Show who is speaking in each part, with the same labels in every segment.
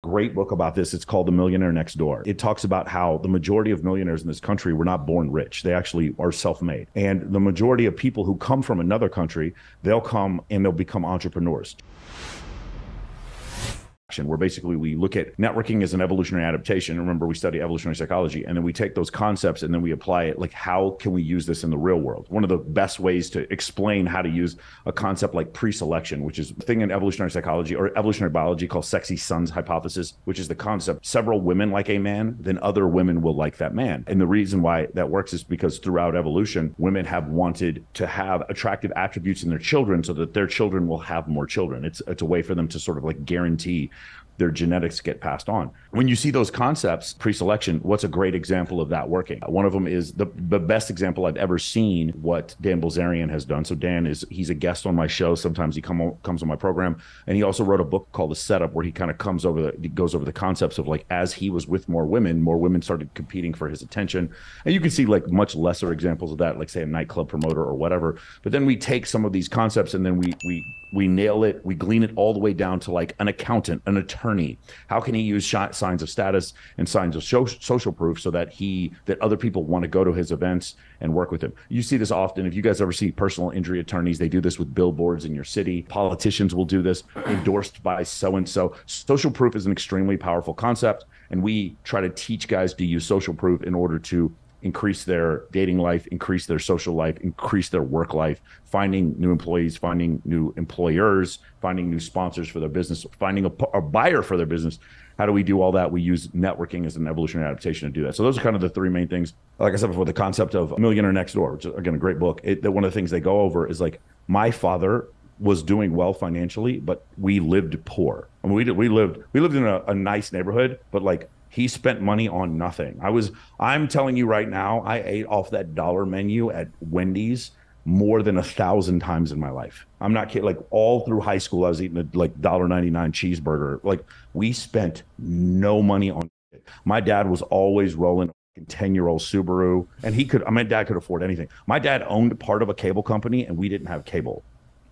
Speaker 1: great book about this. It's called The Millionaire Next Door. It talks about how the majority of millionaires in this country were not born rich. They actually are self-made. And the majority of people who come from another country, they'll come and they'll become entrepreneurs. Where basically we look at networking as an evolutionary adaptation. Remember, we study evolutionary psychology, and then we take those concepts and then we apply it. Like, how can we use this in the real world? One of the best ways to explain how to use a concept like pre-selection, which is a thing in evolutionary psychology or evolutionary biology called sexy sons hypothesis, which is the concept several women like a man, then other women will like that man. And the reason why that works is because throughout evolution, women have wanted to have attractive attributes in their children so that their children will have more children. It's a way for them to sort of like guarantee their genetics get passed on. When you see those concepts, pre-selection, what's a great example of that working? One of them is the best example I've ever seen what Dan Bilzerian has done. So Dan he's a guest on my show. Sometimes he comes on my program. And he also wrote a book called The Setup, where he kind of goes over the concepts of, like, as he was with more women started competing for his attention. And you can see like much lesser examples of that, like say a nightclub promoter or whatever. But then we take some of these concepts and then we nail it, we glean it all the way down to like an accountant, an attorney. How can he use signs of status and signs of social proof so that other people want to go to his events and work with him? You see this often. If you guys ever see personal injury attorneys, they do this with billboards in your city. Politicians will do this, endorsed by so-and-so. Social proof is an extremely powerful concept, and we try to teach guys to use social proof in order to increase their dating life, increase their social life, increase their work life, finding new employees, finding new employers, finding new sponsors for their business, finding a buyer for their business. How do we do all that? We use networking as an evolutionary adaptation to do that. So those are kind of the three main things. Like I said before, the concept of Millionaire Next Door, which is, again, a great book. One of the things they go over is like, my father was doing well financially, but we lived poor. I mean, we lived in a nice neighborhood, but like, he spent money on nothing. I'm telling you right now, I ate off that dollar menu at Wendy's more than 1,000 times in my life. I'm not kidding. Like, all through high school, I was eating a like $1.99 cheeseburger. Like, we spent no money on it. My dad was always rolling a 10-year-old Subaru, and my dad could afford anything. My dad owned part of a cable company, and we didn't have cable.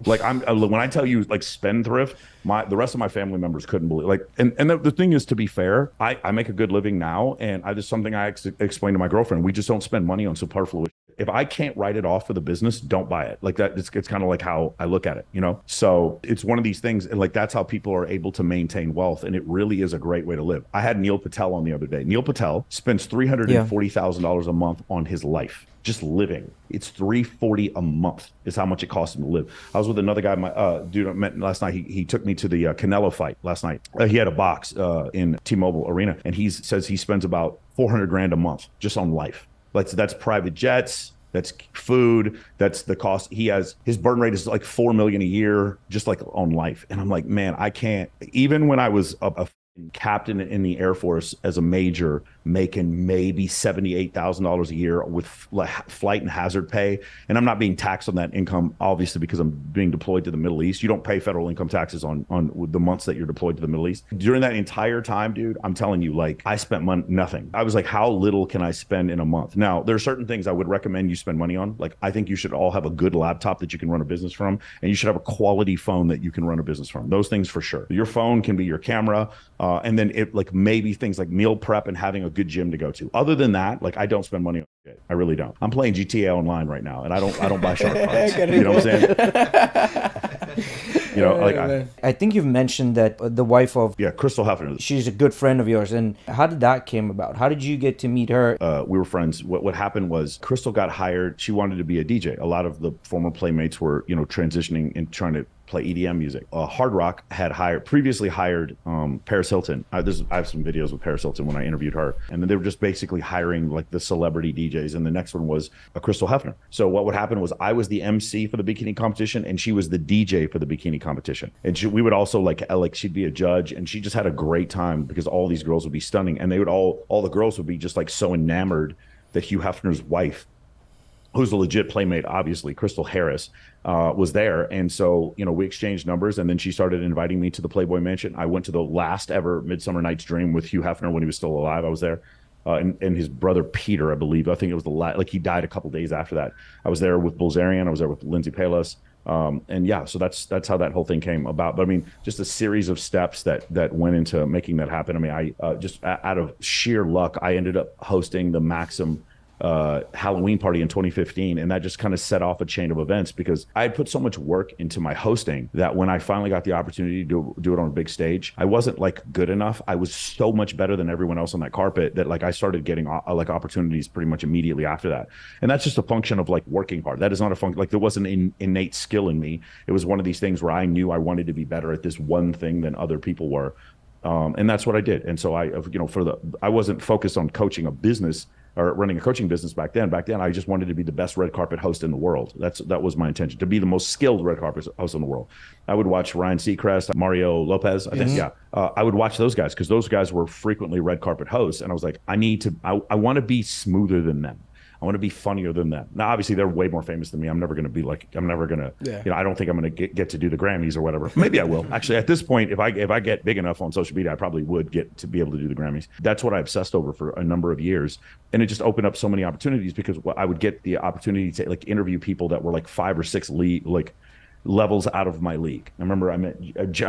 Speaker 1: Like, when I tell you like spendthrift, the rest of my family members couldn't believe. Like, and the thing is, to be fair, I make a good living now, and there's something I explain to my girlfriend. We just don't spend money on superfluous. If I can't write it off for the business, don't buy it. Like that, it's kind of like how I look at it, you know? So it's one of these things, and like, that's how people are able to maintain wealth. And it really is a great way to live. I had Neil Patel on the other day. Neil Patel spends $340,000 a month on his life. Just living. It's $340 a month is how much it costs him to live. I was with another guy, my dude I met last night. He took me to the Canelo fight last night. He had a box in T-Mobile Arena, and he says he spends about 400 grand a month just on life. Like, that's private jets, that's food, that's the cost. His burn rate is like 4 million a year just like on life. And I'm like, man, I can't. Even when I was a captain in the Air Force as a major, making maybe $78,000 a year with flight and hazard pay, and I'm not being taxed on that income, obviously, because I'm being deployed to the Middle East. You don't pay federal income taxes on the months that you're deployed to the Middle East. During that entire time, dude, I'm telling you, like, I spent nothing. I was like, how little can I spend in a month? Now, there are certain things I would recommend you spend money on. Like, I think you should all have a good laptop that you can run a business from, and you should have a quality phone that you can run a business from. Those things for sure. Your phone can be your camera, and then maybe things like meal prep and having a good gym to go to. Other than that, like, I don't spend money on it. I really don't. I'm playing GTA Online right now, and I don't buy shark cards. You know what I'm saying? You know, like,
Speaker 2: I think you've mentioned that the wife of
Speaker 1: Crystal Hefner.
Speaker 2: She's a good friend of yours, and how did that came about? How did you get to meet her?
Speaker 1: We were friends. What happened was Crystal got hired. She wanted to be a DJ. A lot of the former playmates were, transitioning and trying to play EDM music. Hard Rock had previously hired Paris Hilton. I have some videos with Paris Hilton when I interviewed her, and then they were just basically hiring like the celebrity DJs. And the next one was Crystal Hefner. So what would happen was I was the MC for the bikini competition, and she was the DJ for the bikini competition. And we would also like she'd be a judge, and she just had a great time because all these girls would be stunning, and they would all the girls would be just like so enamored that Hugh Hefner's wife, who's a legit playmate, obviously, Crystal Harris, was there. And so, we exchanged numbers, and then she started inviting me to the Playboy Mansion. I went to the last ever Midsummer Night's Dream with Hugh Hefner when he was still alive. I was there. And his brother Peter, I believe. I think it was he died a couple days after that. I was there with Bilzerian. I was there with Lindsay Palis. And yeah, so that's how that whole thing came about. But I mean, just a series of steps that went into making that happen. I mean, I just out of sheer luck, I ended up hosting the Maxim Halloween party in 2015, and that just kind of set off a chain of events because I had put so much work into my hosting that when I finally got the opportunity to do it on a big stage, I wasn't like good enough. I was so much better than everyone else on that carpet that like I started getting like opportunities pretty much immediately after that. And that's just a function of like working hard. That is not a function, like there wasn't an innate skill in me. It was one of these things where I knew I wanted to be better at this one thing than other people were. And that's what I did. And so I wasn't focused on coaching a business or running a coaching business back then. Back then, I just wanted to be the best red carpet host in the world. That was my intention, to be the most skilled red carpet host in the world. I would watch Ryan Seacrest, Mario Lopez. I think, yeah. I would watch those guys because those guys were frequently red carpet hosts. And I was like, I want to be smoother than them. I want to be funnier than them. Now, obviously, they're way more famous than me. I'm never going to, I don't think I'm going to get to do the Grammys or whatever. Maybe I will. Actually, at this point, if I get big enough on social media, I probably would get to be able to do the Grammys. That's what I obsessed over for a number of years. And it just opened up so many opportunities because I would get the opportunity to like interview people that were like 5 or 6 levels out of my league. I remember I'm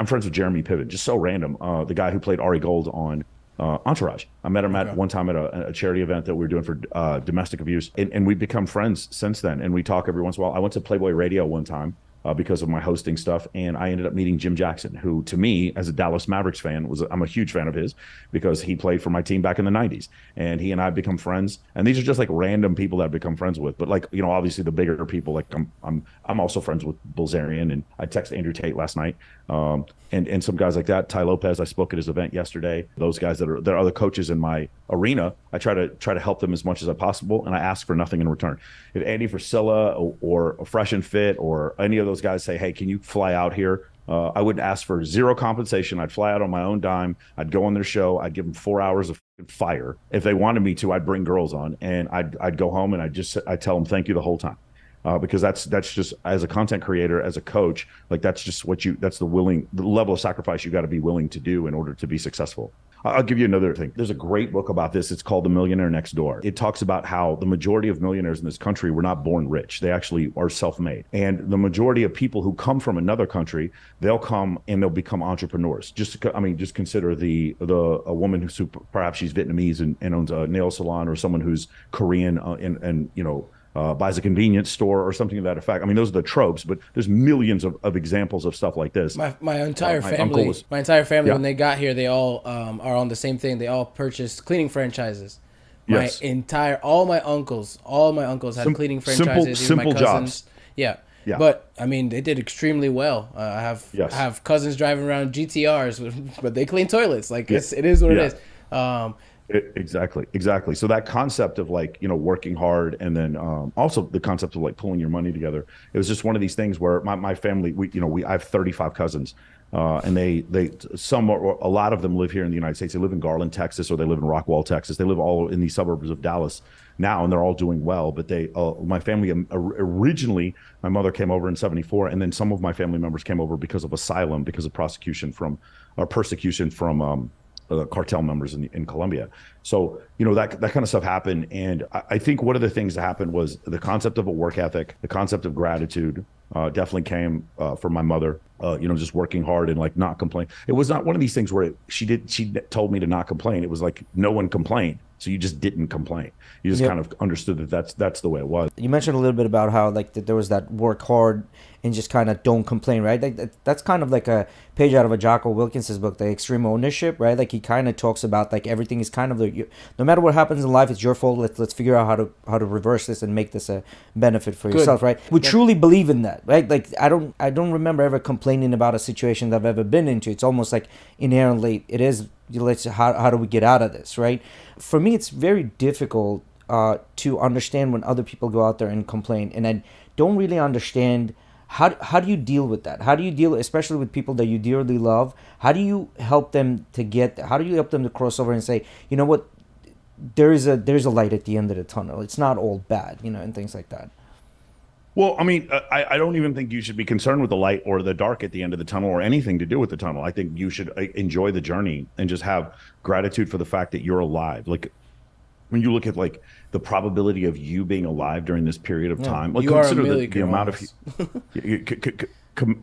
Speaker 1: friends with Jeremy Piven, just so random. The guy who played Ari Gold on Entourage. I met him at one time at a charity event that we were doing for domestic abuse, and we've become friends since then. And we talk every once in a while. I went to Playboy Radio one time because of my hosting stuff, and I ended up meeting Jim Jackson, who to me, as a Dallas Mavericks fan, I'm a huge fan of his because he played for my team back in the '90s, and he and I have become friends. And these are just like random people that I've become friends with. But like obviously the bigger people, like I'm also friends with Bilzerian, and I texted Andrew Tate last night. And some guys like that, Ty Lopez, I spoke at his event yesterday. Those guys that are other coaches in my arena, I try to help them as much as I possible, and I ask for nothing in return. If Andy Frisella or Fresh and Fit or any of those guys say, hey, can you fly out here? I wouldn't ask for zero compensation. I'd fly out on my own dime. I'd go on their show. I'd give them 4 hours of fire. If they wanted me to, I'd bring girls on, and I'd go home and I'd tell them thank you the whole time. Because that's just, as a content creator, as a coach, like that's just that's the level of sacrifice you got to be willing to do in order to be successful. I'll give you another thing. There's a great book about this. It's called The Millionaire Next Door. It talks about how the majority of millionaires in this country were not born rich. They actually are self-made. And the majority of people who come from another country, they'll come and they'll become entrepreneurs. Just consider a woman who's perhaps she's Vietnamese and owns a nail salon, or someone who's Korean and buys a convenience store or something to that effect. I mean, those are the tropes, but there's millions of examples of stuff like this.
Speaker 3: My entire family,
Speaker 1: yeah.
Speaker 3: When they got here, they all are on the same thing. They all purchased cleaning franchises.
Speaker 1: Yes.
Speaker 3: All my uncles had cleaning franchises.
Speaker 1: Simple jobs.
Speaker 3: Yeah.
Speaker 1: Yeah.
Speaker 3: But I mean, they did extremely well. I have cousins driving around GTRs, but they clean toilets. Like it is what it is.
Speaker 1: Exactly. So that concept of like, working hard, and then also the concept of like pulling your money together. It was just one of these things where my family, I have 35 cousins, and a lot of them live here in the United States. They live in Garland, Texas, or they live in Rockwall, Texas. They live all in the suburbs of Dallas now, and they're all doing well. But my family originally, my mother came over in '74, and then some of my family members came over because of asylum, because of persecution from cartel members in Colombia. So, that kind of stuff happened. And I think one of the things that happened was the concept of a work ethic, the concept of gratitude definitely came from my mother, just working hard and like not complain. It was not one of these things where she told me to not complain. It was like no one complained. So you just didn't complain. You just kind of understood that that's the way it was.
Speaker 2: You mentioned a little bit about how like that there was that work hard and just kind of don't complain, right? Like that's kind of like a page out of a Jocko Wilkins's book, The Extreme Ownership, right? Like he kind of talks about like everything is kind of no matter what happens in life, it's your fault. Let's figure out how to reverse this and make this a benefit for yourself, right? We truly believe in that, right? Like I don't remember ever complaining about a situation that I've ever been into. It's almost like inherently it is. How do we get out of this, right? For me, it's very difficult to understand when other people go out there and complain, and I don't really understand how do you deal with that? How do you deal, especially with people that you dearly love? How do you help them how do you help them to cross over and say, you know what, there's a light at the end of the tunnel. It's not all bad, and things like that.
Speaker 1: Well, I mean, I don't even think you should be concerned with the light or the dark at the end of the tunnel or anything to do with the tunnel. I think you should enjoy the journey and just have gratitude for the fact that you're alive. Like, when you look at like the probability of you being alive during this period of time, like
Speaker 3: you are
Speaker 1: consider
Speaker 3: a
Speaker 1: the amount of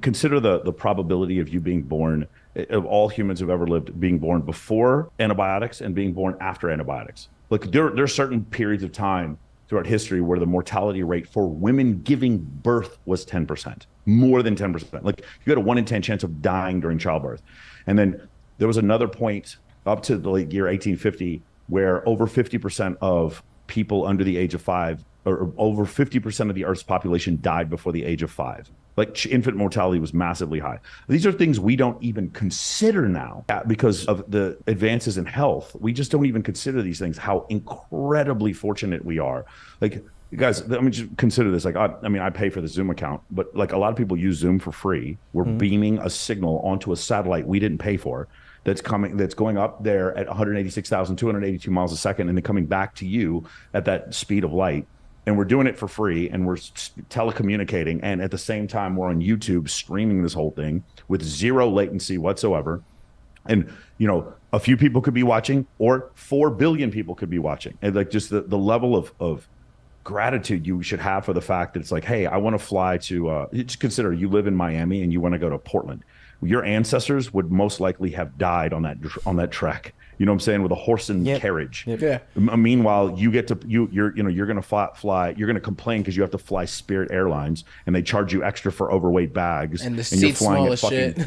Speaker 1: consider the probability of you being born, of all humans who've ever lived, being born before antibiotics and being born after antibiotics. Like there are certain periods of time throughout history where the mortality rate for women giving birth was 10%, more than 10%. Like you had a 1 in 10 chance of dying during childbirth. And then there was another point up to the late year 1850 where over 50% of people under the age of 5, or over 50% of the Earth's population died before the age of 5. Like infant mortality was massively high. These are things we don't even consider now because of the advances in health. We just don't even consider these things, how incredibly fortunate we are. Like, you guys, I mean, just consider this. Like, I mean, I pay for the Zoom account, but like a lot of people use Zoom for free. We're beaming a signal onto a satellite we didn't pay for that's going up there at 186,282 miles a second and then coming back to you at that speed of light. And we're doing it for free, and we're telecommunicating, and at the same time we're on YouTube streaming this whole thing with zero latency whatsoever. And a few people could be watching, or 4 billion people could be watching. And like just the level of gratitude you should have for the fact that it's like, hey, I want to fly to just consider you live in Miami and you want to go to Portland. Your ancestors would most likely have died on that trek. You know what I'm saying? With a horse and carriage.
Speaker 2: Yep.
Speaker 3: Yeah.
Speaker 1: Meanwhile, you get to you're going to fly. You're going to complain because you have to fly Spirit Airlines and they charge you extra for overweight bags.
Speaker 3: And the seat's small as shit.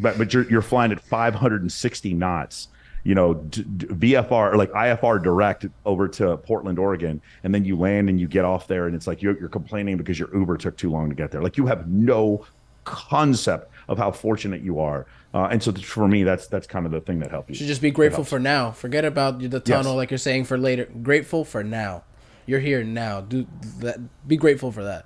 Speaker 1: But you're flying at 560 knots. VFR or like IFR direct over to Portland, Oregon, and then you land and you get off there, and it's like you're complaining because your Uber took too long to get there. Like you have no concept of how fortunate you are. And so for me, that's kind of the thing that helps you.
Speaker 3: Should just be grateful for now. Forget about the tunnel, like you're saying, for later. Grateful for now. You're here now. Do that. Be grateful for that.